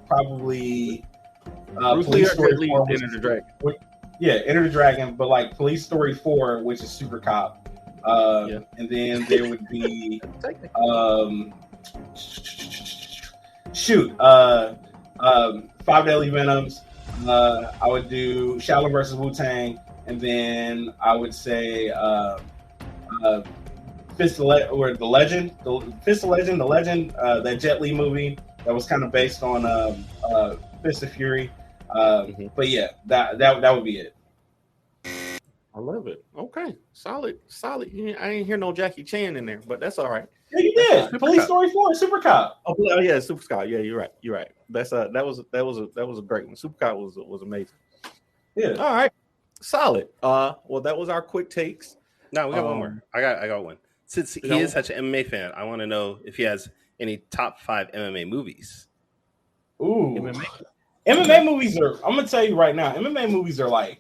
Probably Police Story 4. Enter the Dragon. Yeah, Enter the Dragon, but like Police Story 4, which is Super Cop. And then there would be Five Deadly Venoms. I would do Shaolin versus Wu-Tang, and then I would say Fist of the Legend, that Jet Li movie that was kind of based on Fist of Fury. But yeah, that would be it. I love it. Okay, solid. Yeah, I ain't hear no Jackie Chan in there, but that's all right. Yeah, you did. Police Story 4, Super Cop. Oh yeah, Super Cop. Yeah, you're right. That's that was a great one. Super Cop was amazing. Yeah. All right. Solid. Well, that was our quick takes. No, we got one more. I got one. Since he is such an MMA fan, I want to know if he has any top 5 MMA movies. Ooh. MMA movies are, I'm gonna tell you right now, MMA movies are like,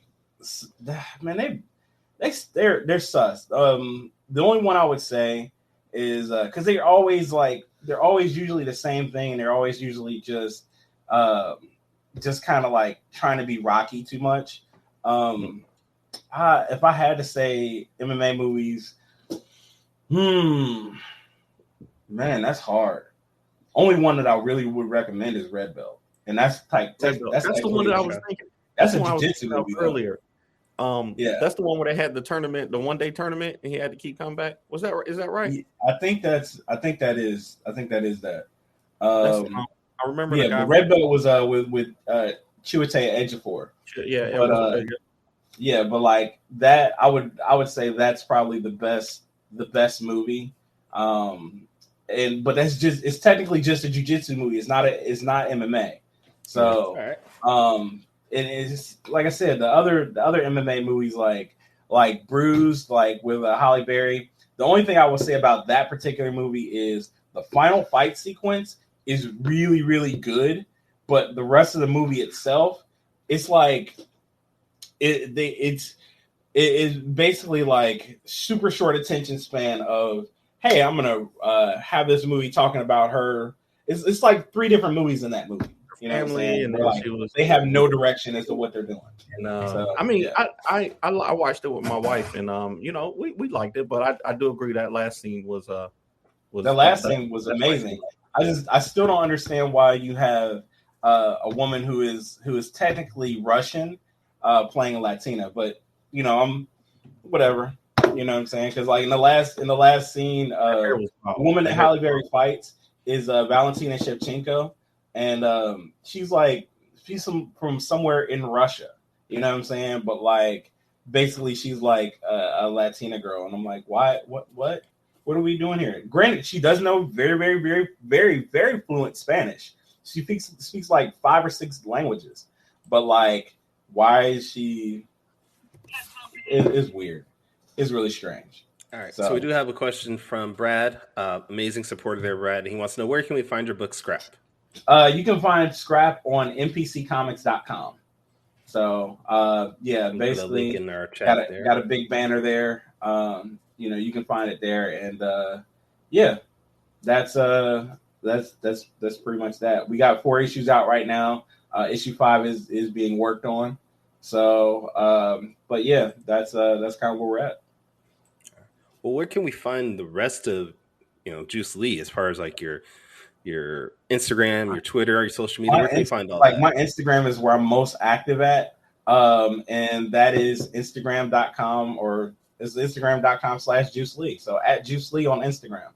man, they're sus. The only one I would say is because they're always usually the same thing. They're always usually just kind of like trying to be Rocky too much. If I had to say MMA movies, man, that's hard. Only one that I really would recommend is Red Belt, and that's the one that I was thinking. That's a jiu-jitsu movie earlier. Yeah, that's the one where they had the tournament, the one-day tournament, and he had to keep coming back. Is that right? Yeah, I think that is that. I remember. Yeah, the Red Belt was with Chiwetel Ejiofor. Yeah, but like that, I would say that's probably the best movie. But it's technically just a jiu-jitsu movie. It's not MMA. So, and it's like I said, the other MMA movies like Bruised, like with Halle Berry. The only thing I will say about that particular movie is the final fight sequence is really, really good, but the rest of the movie itself, it's like it's basically like super short attention span of, hey, I'm gonna have this movie talking about her. It's like 3 different movies in that movie. You know, family, and they have no direction as to what they're doing. And I watched it with my wife, and we liked it, but I do agree that last scene was scene was amazing. I still don't understand why you have a woman who is technically Russian playing a Latina, but I'm whatever. You know what I'm saying? Because like in the last scene, the woman that Halle Berry fights is Valentina Shevchenko, and she's from somewhere in Russia. You know what I'm saying? But like basically, she's like a Latina girl, and I'm like, why? What are we doing here? Granted, she does know very, very, very, very, very fluent Spanish. She speaks like 5 or 6 languages, but like, why is she? It's weird. It's really strange. All right. So we do have a question from Brad. Amazing supporter there, Brad. He wants to know, where can we find your book, Scrap? You can find Scrap on npccomics.com. So basically, put a link in our chat got a big banner there. You can find it there, and that's pretty much that. We got 4 issues out right now. Issue 5 is being worked on. So, that's kind of where we're at. Well, where can we find the rest of Juice Lee, as far as like your Instagram, your Twitter, your social media? Where can we find all that? My Instagram is where I'm most active at, and that is Instagram.com, or it's Instagram.com/Juice Lee. So at Juice Lee on Instagram.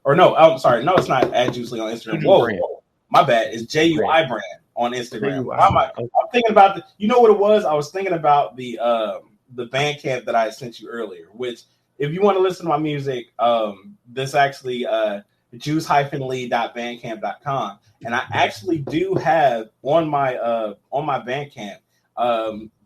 Or no, I'm sorry, no, it's not at Juice Lee on Instagram. Whoa, my bad. It's JUI brand on Instagram. I'm thinking about you know what it was? I was thinking about the Bandcamp that I sent you earlier, which, if you want to listen to my music, this actually juice-lee.bandcamp.com, and I actually do have on my Bandcamp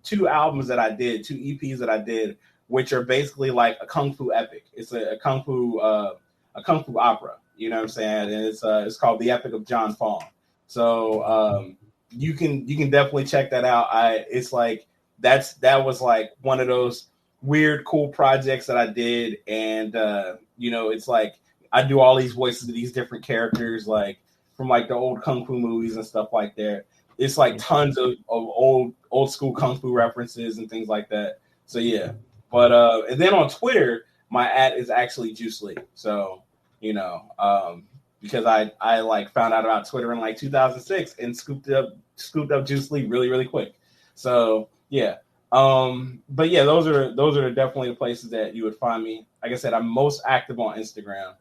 2 albums that I did, 2 EPs that I did, which are basically like a kung fu epic. It's a kung fu opera. You know what I'm saying? And it's called The Epic of John Fong. So you can definitely check that out. It's like that was like one of those weird, cool projects that I did, and it's like I do all these voices of these different characters, like from like the old kung fu movies and stuff like that. It's like tons of old school kung fu references and things like that. So yeah, but and then on Twitter, my @ is actually Juice Lee. So because I like found out about Twitter in like 2006 and scooped up Juice Lee really, really quick. So yeah. But yeah, those are definitely the places that you would find me. Like I said, I'm most active on Instagram.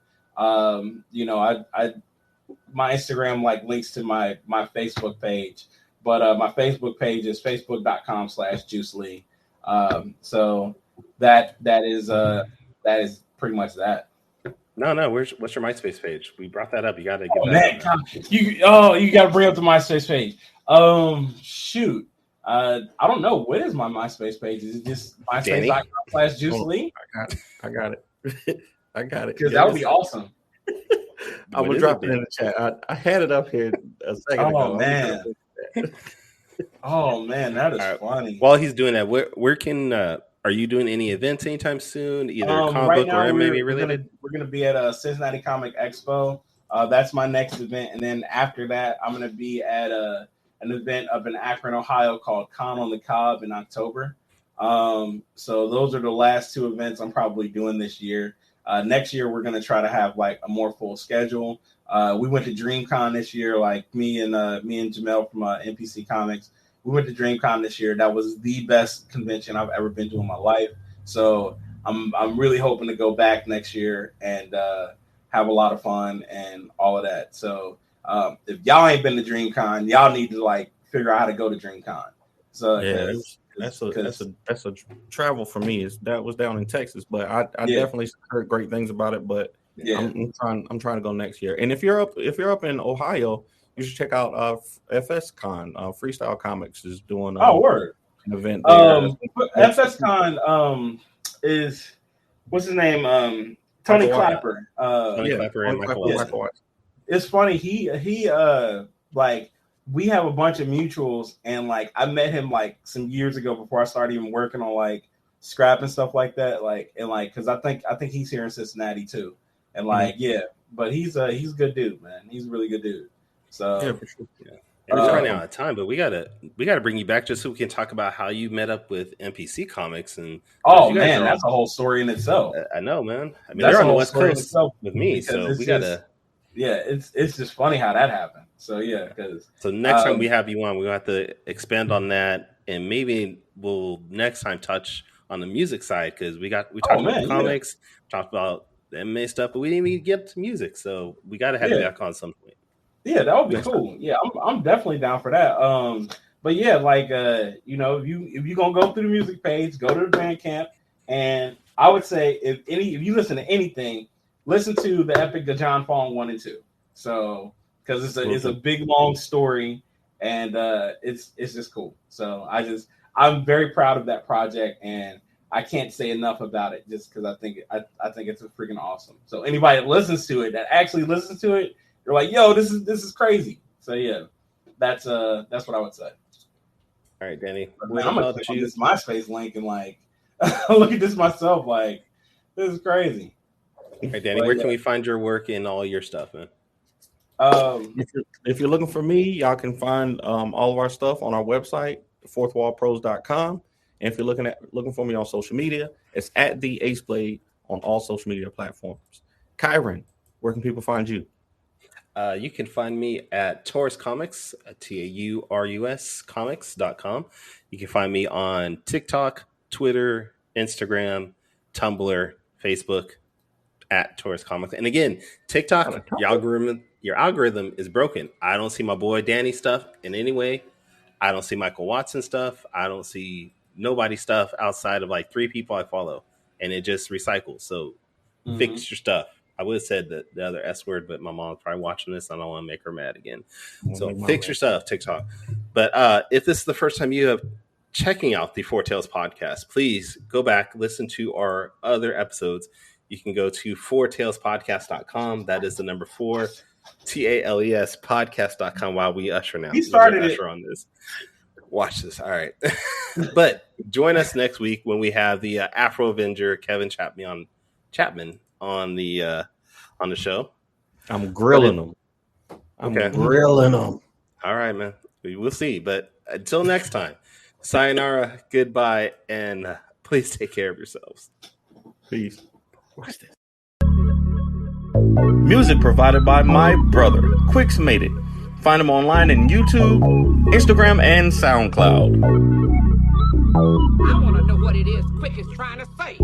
My Instagram like links to my Facebook page, but my Facebook page is facebook.com/Juice Lee. So that is pretty much that. No. What's your MySpace page? We brought that up. You got to get you got to bring up the MySpace page. Shoot. I don't know. What is my MySpace page? Is it just MySpace.com/Juice Lee? I got it. I got it. Because that would be awesome. I'm gonna drop it in the chat. I had it up here a second ago. Oh man, that is funny. While he's doing that, where can are you doing any events anytime soon? Either comic right book now or MMA related? We're gonna be at a Cincinnati Comic Expo. That's my next event, and then after that, I'm gonna be at an event up in Akron, Ohio called Con on the Cob in October. So those are the last 2 events I'm probably doing this year. Next year, we're going to try to have like a more full schedule. We went to DreamCon this year, like me and Jamel from NPC Comics. We went to DreamCon this year. That was the best convention I've ever been to in my life. So I'm really hoping to go back next year and have a lot of fun and all of that. So if y'all ain't been to DreamCon, y'all need to like figure out how to go to DreamCon. So yeah, that's a travel for me. That was down in Texas, but I definitely heard great things about it. But yeah, I'm trying to go next year. And if you're up in Ohio, you should check out FS Con. Freestyle Comics is doing an event there. FS Con is what's his name? Tony Clapper. Clapper and Michael Watson. It's funny. He like we have a bunch of mutuals, and like I met him like some years ago before I started even working on like Scrap and stuff like that. Like and like because I think he's here in Cincinnati too, and like but he's a good dude, man. He's a really good dude. So yeah, for sure. Yeah. And we're running out of time, but we gotta bring you back just so we can talk about how you met up with NPC Comics and. Oh man, that's a whole story in itself. I know, man. I mean, they're on the West Coast with me, so we gotta. Yeah, it's just funny how that happened. So yeah, because so next time we have you on, we're gonna have to expand on that, and maybe we'll next time touch on the music side because we talked about comics, talked about the MMA stuff, but we didn't even get to music, so we gotta have you back on some point. Yeah, that would be cool. Yeah, I'm definitely down for that. But yeah, like if you gonna go through the music page, go to the Bandcamp, and I would say if you listen to anything, listen to the Epic of John Fong 1 and 2. So because it's a big long story, and it's just cool. So I'm very proud of that project, and I can't say enough about it just because I think it's freaking awesome. So anybody that listens to it, that actually listens to it, you're like, yo, this is crazy. So yeah, that's what I would say. All right, Danny. Man, I'm gonna click on this MySpace link and like look at this myself. Like, this is crazy. All right, Danny, where can we find your work and all your stuff, man? If you're looking for me, y'all can find all of our stuff on our website, fourthwallpros.com. And if you're looking for me on social media, it's at the Ace Blade on all social media platforms. Kyrun, where can people find you? You can find me at Taurus Comics, TAURUS comics.com. You can find me on TikTok, Twitter, Instagram, Tumblr, Facebook at Taurus Comics. And again, TikTok, your algorithm is broken. I don't see my boy Danny stuff in any way. I don't see Michael Watson stuff. I don't see nobody stuff outside of like 3 people I follow, and it just recycles. So fix your stuff. I would have said the other S word, but my mom's probably watching this. I don't want to make her mad again. So fix your stuff, TikTok. But if this is the first time you have checking out the Four Tales podcast, please go back, listen to our other episodes. You can go to fourtalespodcast.com. That is the number 4, TALES podcast.com. While we usher now. He started usher on this. Watch this. All right. But join us next week when we have the Afro Avenger Kevin Chapman on the show. I'm grilling them. Grilling them. All right, man. We will see. But until next time, sayonara, goodbye, and please take care of yourselves. Peace. Watch this. Music provided by my brother, Quicks Made It. Find him online in YouTube, Instagram, and SoundCloud. I want to know what it is Quick is trying to say.